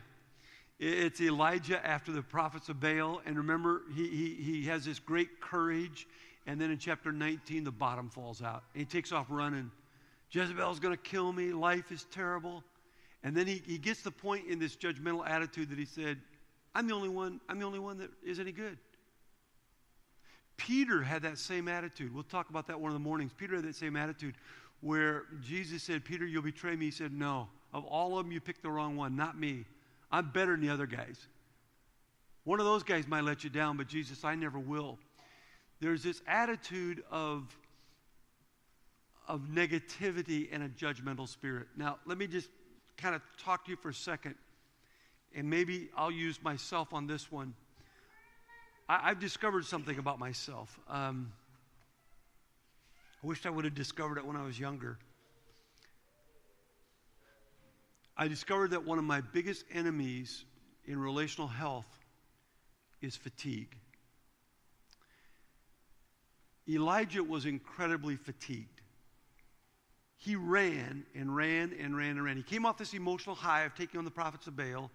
It's Elijah after the prophets of Baal. And remember, he has this great courage. And then in chapter 19, the bottom falls out. And he takes off running. Jezebel's going to kill me. Life is terrible. And then he gets to the point in this judgmental attitude that he said, I'm the only one that is any good. Peter had that same attitude. We'll talk about that one of the mornings. Peter had that same attitude where Jesus said, Peter, you'll betray me. He said, no. Of all of them, you picked the wrong one, not me. I'm better than the other guys. One of those guys might let you down, but Jesus, I never will. There's this attitude of negativity and a judgmental spirit. Now, let me just kind of talk to you for a second, and maybe I'll use myself on this one. I've discovered something about myself. I wish I would have discovered it when I was younger. I discovered that one of my biggest enemies in relational health is fatigue. Elijah was incredibly fatigued. He ran and ran and ran and ran. He came off this emotional high of taking on the prophets of Baal,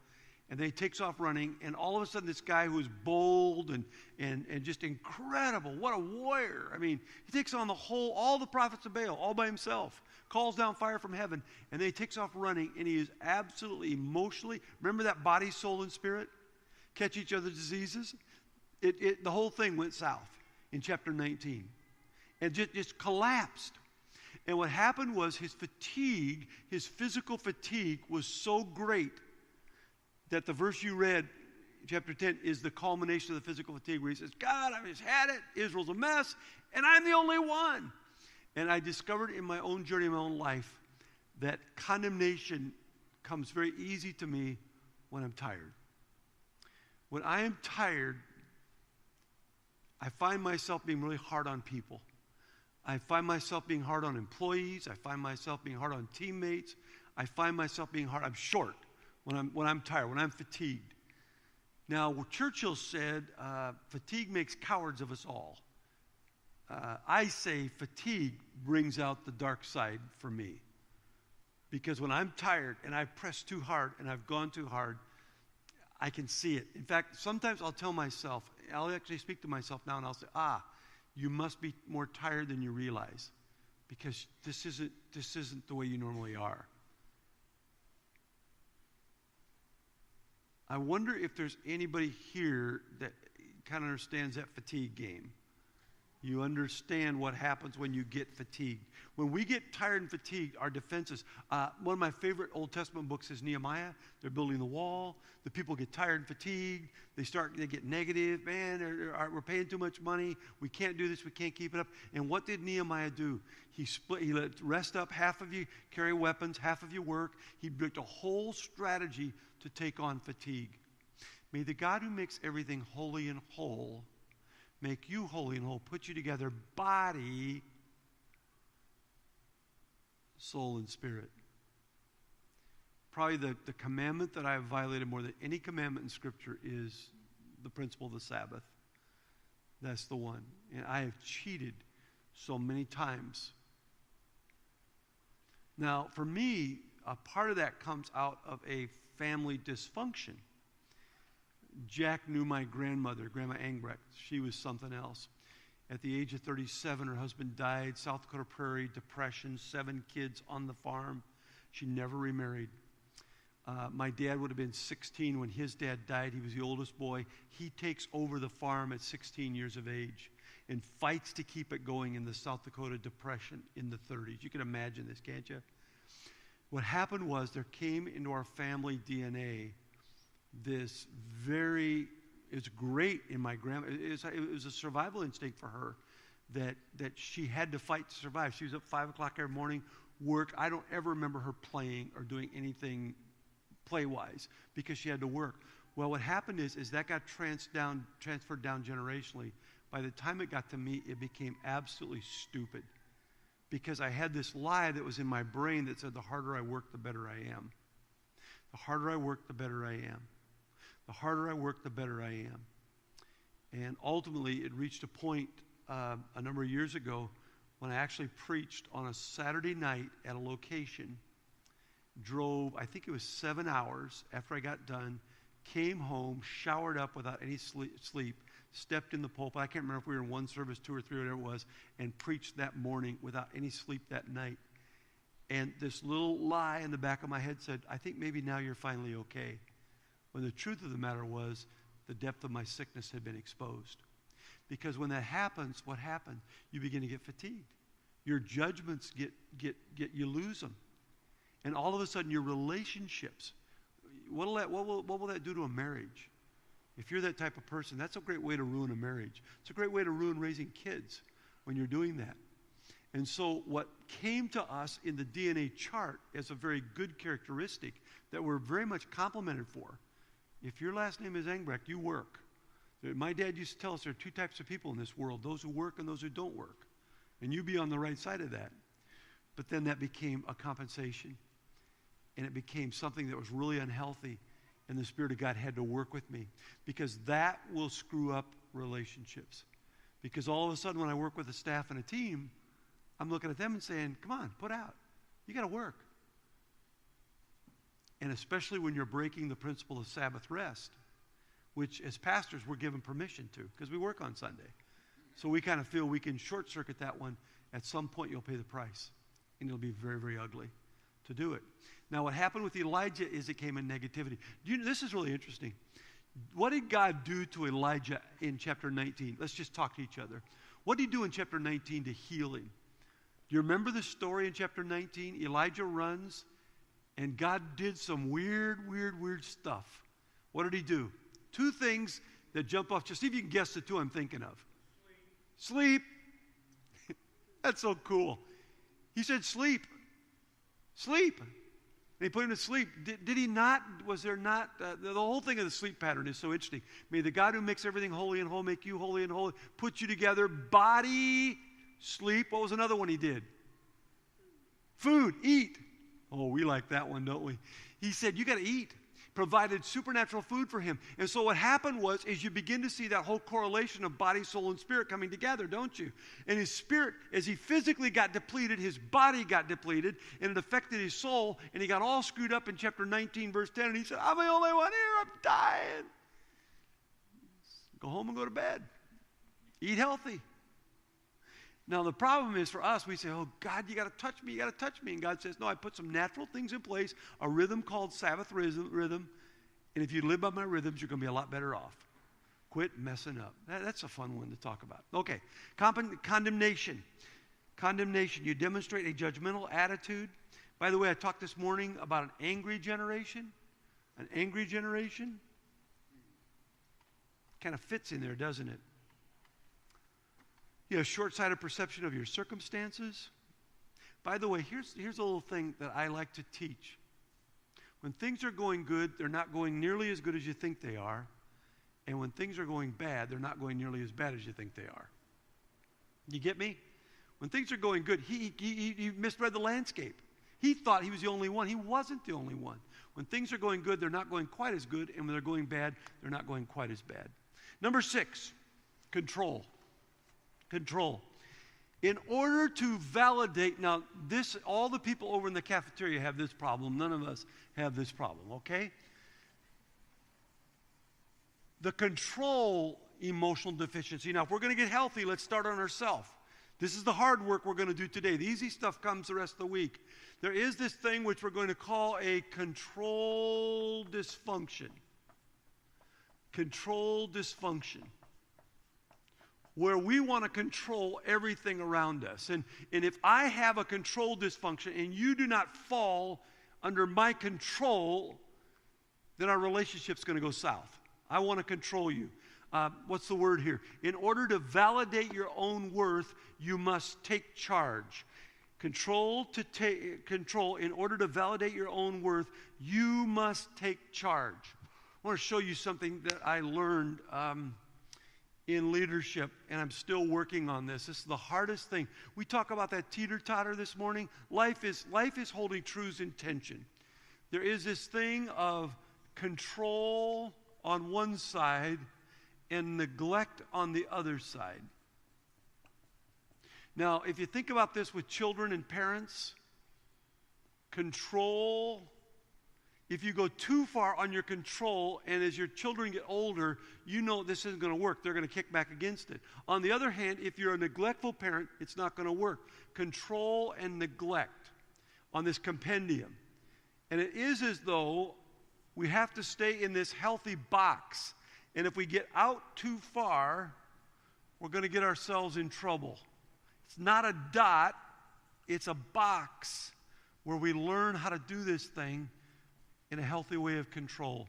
and then he takes off running, and all of a sudden this guy who is bold and just incredible, what a warrior. I mean, he takes on all the prophets of Baal all by himself, calls down fire from heaven, and then he takes off running, and he is absolutely emotionally, remember that body, soul, and spirit? Catch each other's diseases? The whole thing went south in chapter 19 and just collapsed. And what happened was his fatigue, his physical fatigue was so great that the verse you read, chapter 10, is the culmination of the physical fatigue where he says, God, I've just had it. Israel's a mess, and I'm the only one. And I discovered in my own journey, in my own life, that condemnation comes very easy to me when I'm tired. When I am tired, I find myself being really hard on people. I find myself being hard on employees. I find myself being hard on teammates. I find myself being hard. I'm short when I'm tired, when I'm fatigued. Now, Churchill said, fatigue makes cowards of us all. I say fatigue brings out the dark side for me. Because when I'm tired and I press too hard and I've gone too hard, I can see it. In fact, sometimes I'll tell myself, I'll actually speak to myself now and I'll say, you must be more tired than you realize, because this isn't the way you normally are. I wonder if there's anybody here that kind of understands that fatigue game. You understand what happens when you get fatigued. When we get tired and fatigued, our defenses. One of my favorite Old Testament books is Nehemiah. They're building the wall. The people get tired and fatigued. They get negative. Man, we're paying too much money. We can't do this. We can't keep it up. And what did Nehemiah do? He let rest up. Half of you carry weapons. Half of you work. He built a whole strategy to take on fatigue. May the God who makes everything holy and whole make you holy and whole, put you together, body, soul, and spirit. Probably the commandment that I have violated more than any commandment in Scripture is the principle of the Sabbath. That's the one. And I have cheated so many times. Now, for me, a part of that comes out of a family dysfunction. Jack knew my grandmother, Grandma Engbrecht. She was something else. At the age of 37, her husband died, South Dakota Prairie, depression, 7 kids on the farm. She never remarried. My dad would have been 16 when his dad died. He was the oldest boy. He takes over the farm at 16 years of age and fights to keep it going in the South Dakota Depression in the 30s. You can imagine this, can't you? What happened was there came into our family DNA this it's great in my grandma. It was a survival instinct for her that she had to fight to survive. She was up 5 o'clock every morning, work. I don't ever remember her playing or doing anything play-wise because she had to work. Well, what happened is that got transferred down generationally. By the time it got to me, it became absolutely stupid because I had this lie that was in my brain that said the harder I work, the better I am. The harder I work, the better I am. The harder I work, the better I am. And ultimately, it reached a point a number of years ago when I actually preached on a Saturday night at a location, drove, I think it was 7 hours after I got done, came home, showered up without any sleep, stepped in the pulpit. I can't remember if we were in one service, 2 or 3, whatever it was, and preached that morning without any sleep that night. And this little lie in the back of my head said, I think maybe now you're finally okay. When the truth of the matter was, the depth of my sickness had been exposed. Because when that happens, what happened? You begin to get fatigued. Your judgments you lose them. And all of a sudden, your relationships, what will that do to a marriage? If you're that type of person, that's a great way to ruin a marriage. It's a great way to ruin raising kids when you're doing that. And so what came to us in the DNA chart as a very good characteristic that we're very much complimented for. If your last name is Engbrecht, you work. My dad used to tell us there are 2 types of people in this world, those who work and those who don't work. And you be on the right side of that. But then that became a compensation. and it became something that was really unhealthy, and the Spirit of God had to work with me, because that will screw up relationships. Because all of a sudden when I work with a staff and a team, I'm looking at them and saying, come on, put out. You got to work. And especially when you're breaking the principle of Sabbath rest, which as pastors we're given permission to, because we work on Sunday. So we kind of feel we can short circuit that one. At some point you'll pay the price, and it'll be very, very ugly to do it. Now what happened with Elijah is it came in negativity. This is really interesting. What did God do to Elijah in chapter 19? Let's just talk to each other. What did he do in chapter 19 to heal him? Do you remember the story in chapter 19? Elijah runs, and God did some weird stuff. What did he do? Two things that jump off. Just see if you can guess the two I'm thinking of. Sleep. That's so cool. He said sleep. Sleep. And he put him to sleep. Did he not? Was there not? The whole thing of the sleep pattern is so interesting. May the God who makes everything holy and whole make you holy and holy, put you together, body, sleep. What was another one he did? Food, eat. Oh, we like that one, don't we? He said, you got to eat. Provided supernatural food for him. And so what happened was, is you begin to see that whole correlation of body, soul, and spirit coming together, don't you? And his spirit, as he physically got depleted, his body got depleted, and it affected his soul, and he got all screwed up in chapter 19, verse 10, and he said, I'm the only one here, I'm dying. Go home and go to bed. Eat healthy. Now, the problem is for us, we say, oh, God, you got to touch me, you got to touch me. And God says, no, I put some natural things in place, a rhythm called Sabbath rhythm. And if you live by my rhythms, you're going to be a lot better off. Quit messing up. That's a fun one to talk about. Okay, condemnation. Condemnation. You demonstrate a judgmental attitude. By the way, I talked this morning about an angry generation. An angry generation. Kind of fits in there, doesn't it? You have short-sighted perception of your circumstances. By the way, here's a little thing that I like to teach. When things are going good, they're not going nearly as good as you think they are. And when things are going bad, they're not going nearly as bad as you think they are. You get me? When things are going good, he misread the landscape. He thought he was the only one. He wasn't the only one. When things are going good, they're not going quite as good. And when they're going bad, they're not going quite as bad. Number 6, control. Control. In order to validate, now this, all the people over in the cafeteria have this problem. None of us have this problem, okay? The control emotional deficiency. Now, if we're going to get healthy, let's start on ourselves. This is the hard work we're going to do today. The easy stuff comes the rest of the week. There is this thing which we're going to call a control dysfunction. Control dysfunction. Where we want to control everything around us. And if I have a control dysfunction and you do not fall under my control, then our relationship's going to go south. I want to control you. What's the word here? In order to validate your own worth, you must take charge. Control, in order to validate your own worth, you must take charge. I want to show you something that I learned in leadership, and I'm still working on this. This is the hardest thing. We talk about that teeter-totter this morning. Life is holding truths in tension. There is this thing of control on one side and neglect on the other side. Now, if you think about this with children and parents, control, if you go too far on your control, and as your children get older, you know this isn't going to work. They're going to kick back against it. On the other hand, if you're a neglectful parent, it's not going to work. Control and neglect on this compendium. And it is as though we have to stay in this healthy box. And if we get out too far, we're going to get ourselves in trouble. It's not a dot, it's a box where we learn how to do this thing in a healthy way of control.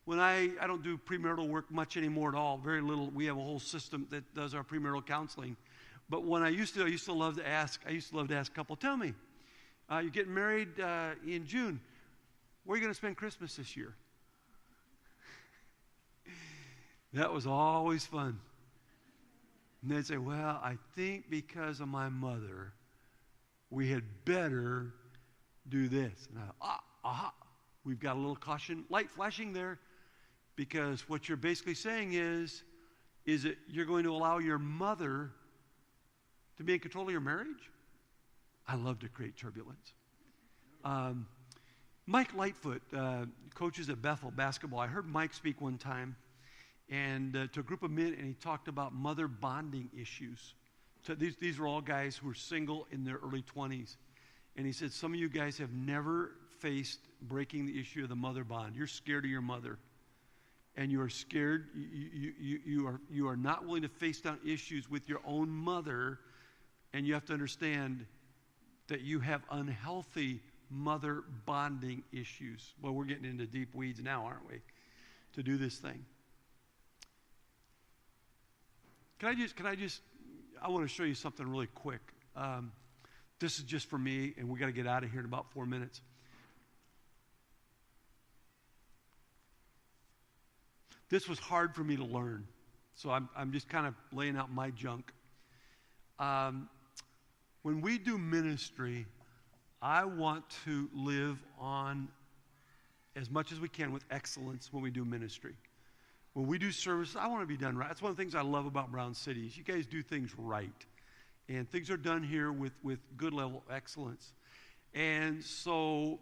When I don't do premarital work much anymore at all, very little. We have a whole system that does our premarital counseling. But when I used to love to ask a couple, tell me, you're getting married in June. Where are you going to spend Christmas this year? That was always fun. And they'd say, well, I think because of my mother, we had better do this. And we've got a little caution light flashing there, because what you're basically saying is that you're going to allow your mother to be in control of your marriage? I love to create turbulence. Mike Lightfoot coaches at Bethel basketball. I heard Mike speak one time and to a group of men, and he talked about mother bonding issues. So these are all guys who are single in their early 20s. And he said, some of you guys have never faced breaking the issue of the mother bond. You're scared of your mother. And you are scared, you are not willing to face down issues with your own mother, and you have to understand that you have unhealthy mother bonding issues. Well, we're getting into deep weeds now, aren't we, to do this thing. I want to show you something really quick. This is just for me, and we got to get out of here in about 4 minutes. This was hard for me to learn, so I'm just kind of laying out my junk. When we do ministry, I want to live on as much as we can with excellence when we do ministry. When we do service, I want to be done right. That's one of the things I love about Brown City is you guys do things right. And things are done here with good level of excellence. And so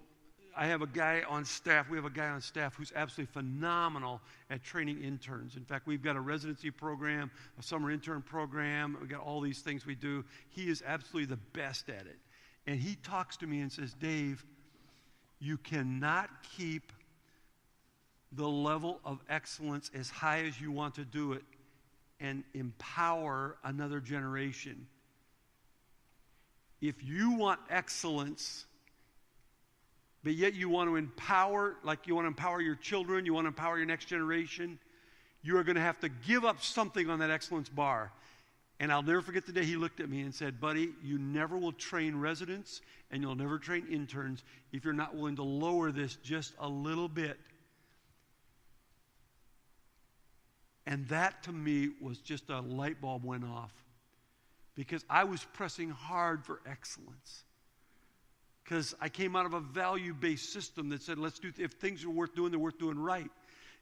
I have a guy on staff. We have a guy on staff who's absolutely phenomenal at training interns. In fact, we've got a residency program, a summer intern program. We've got all these things we do. He is absolutely the best at it. And he talks to me and says, Dave, you cannot keep the level of excellence as high as you want to do it and empower another generation. If you want excellence, but yet you want to empower, like you want to empower your children, you want to empower your next generation, you are going to have to give up something on that excellence bar. And I'll never forget the day he looked at me and said, buddy, you never will train residents and you'll never train interns if you're not willing to lower this just a little bit. And that to me was just a light bulb went off, because I was pressing hard for excellence. Because I came out of a value-based system that said, if things are worth doing, they're worth doing right.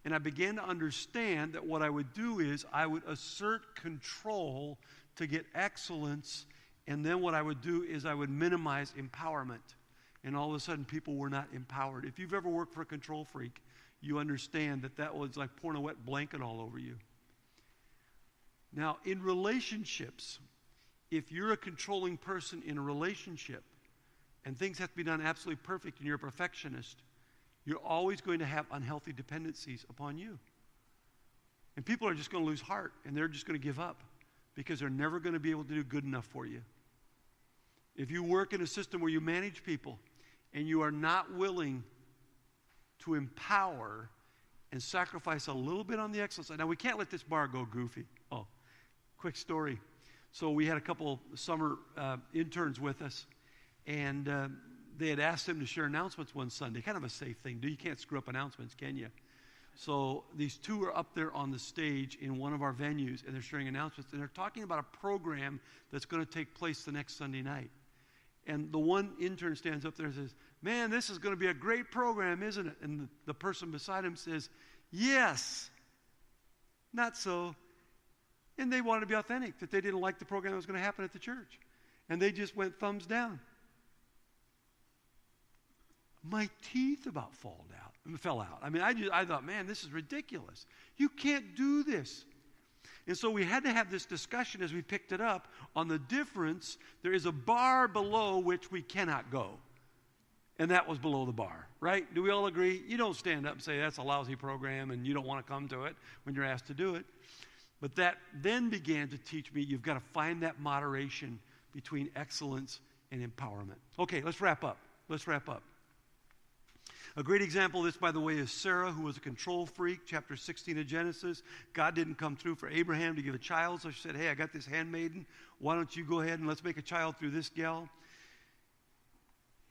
And I began to understand that what I would do is I would assert control to get excellence, and then what I would do is I would minimize empowerment. And all of a sudden, people were not empowered. If you've ever worked for a control freak, you understand that was like pouring a wet blanket all over you. Now, in relationships, if you're a controlling person in a relationship, and things have to be done absolutely perfect, and you're a perfectionist, you're always going to have unhealthy dependencies upon you. And people are just going to lose heart, and they're just going to give up, because they're never going to be able to do good enough for you. If you work in a system where you manage people, and you are not willing to empower and sacrifice a little bit on the excellence side. Now, we can't let this bar go goofy. Oh, quick story. So we had a couple summer interns with us, and they had asked them to share announcements one Sunday. Kind of a safe thing. You can't screw up announcements, can you? So these two are up there on the stage in one of our venues, and they're sharing announcements, and they're talking about a program that's going to take place the next Sunday night. And the one intern stands up there and says, man, this is going to be a great program, isn't it? And the person beside him says, yes, not so. And they wanted to be authentic, that they didn't like the program that was going to happen at the church. And they just went thumbs down. My teeth about fell out. I mean, I thought, man, this is ridiculous. You can't do this. And so we had to have this discussion as we picked it up on the difference. There is a bar below which we cannot go. And that was below the bar, right? Do we all agree? You don't stand up and say that's a lousy program and you don't want to come to it when you're asked to do it. But that then began to teach me you've got to find that moderation between excellence and empowerment. Okay, let's wrap up. A great example of this, by the way, is Sarah, who was a control freak, chapter 16 of Genesis. God didn't come through for Abraham to give a child, so she said, hey, I got this handmaiden. Why don't you go ahead and let's make a child through this gal?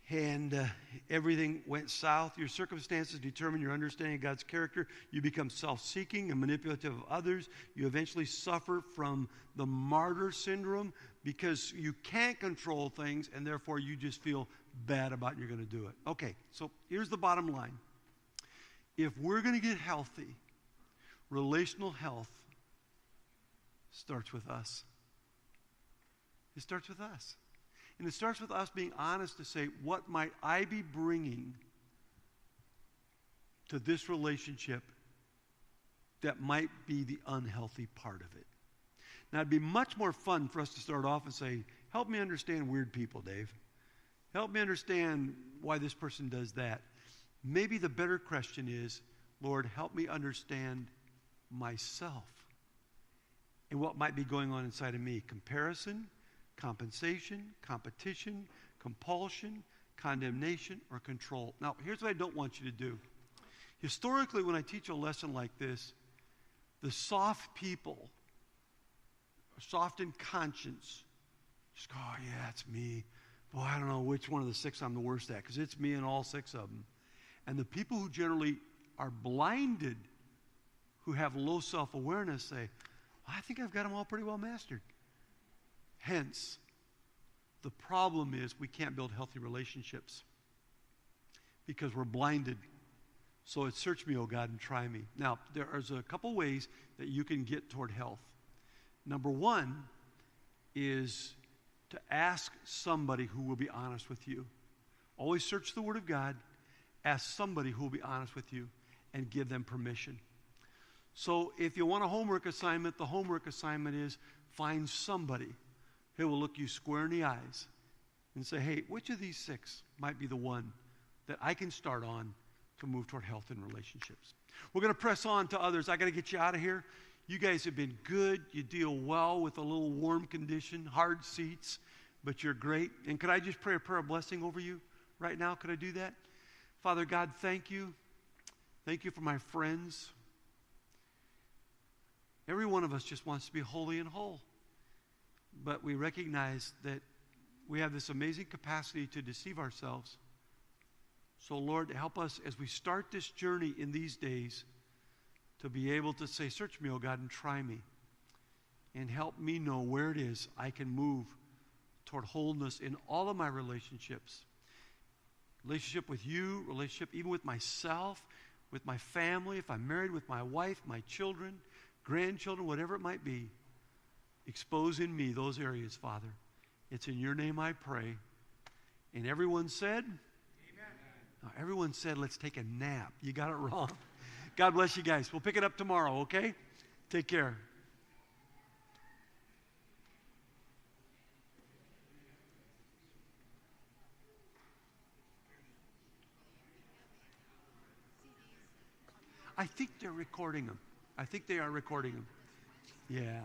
and everything went south. Your circumstances determine your understanding of God's character. You become self-seeking and manipulative of others. You eventually suffer from the martyr syndrome because you can't control things, and therefore you just feel bad about it, you're going to do it. Okay, so here's the bottom line. If we're going to get healthy, relational health starts with us. It starts with us. And it starts with us being honest to say, what might I be bringing to this relationship that might be the unhealthy part of it? Now, it'd be much more fun for us to start off and say, help me understand weird people, Dave. Help me understand why this person does that. Maybe the better question is, Lord, help me understand myself and what might be going on inside of me. Comparison, compensation, competition, compulsion, condemnation, or control. Now, here's what I don't want you to do. Historically, when I teach a lesson like this, the soft people, soft in conscience, just go, oh, yeah, it's me. Boy, I don't know which one of the six I'm the worst at, because it's me and all six of them. And the people who generally are blinded, who have low self-awareness, say, I think I've got them all pretty well mastered. Hence, the problem is we can't build healthy relationships because we're blinded. So it's search me, O God, and try me. Now, there's a couple ways that you can get toward health. Number one is to ask somebody who will be honest with you. Always search the Word of God. Ask somebody who will be honest with you and give them permission. So if you want a homework assignment, the homework assignment is find somebody who will look you square in the eyes and say, hey, which of these six might be the one that I can start on to move toward health in relationships? We're going to press on to others. I got to get you out of here. You guys have been good. You deal well with a little warm condition, hard seats, but you're great. And could I just pray a prayer of blessing over you right now? Could I do that? Father God, thank you. Thank you for my friends. Every one of us just wants to be holy and whole. But we recognize that we have this amazing capacity to deceive ourselves. So, Lord, help us as we start this journey in these days to be able to say, search me, O God, and try me. And help me know where it is I can move toward wholeness in all of my relationships. Relationship with you, relationship even with myself, with my family, if I'm married, with my wife, my children, grandchildren, whatever it might be. Expose in me those areas, Father. It's in your name I pray. And everyone said? Amen. Everyone said, let's take a nap. You got it wrong. God bless you guys. We'll pick it up tomorrow, okay? Take care. I think they're recording them. I think they are recording them. Yeah.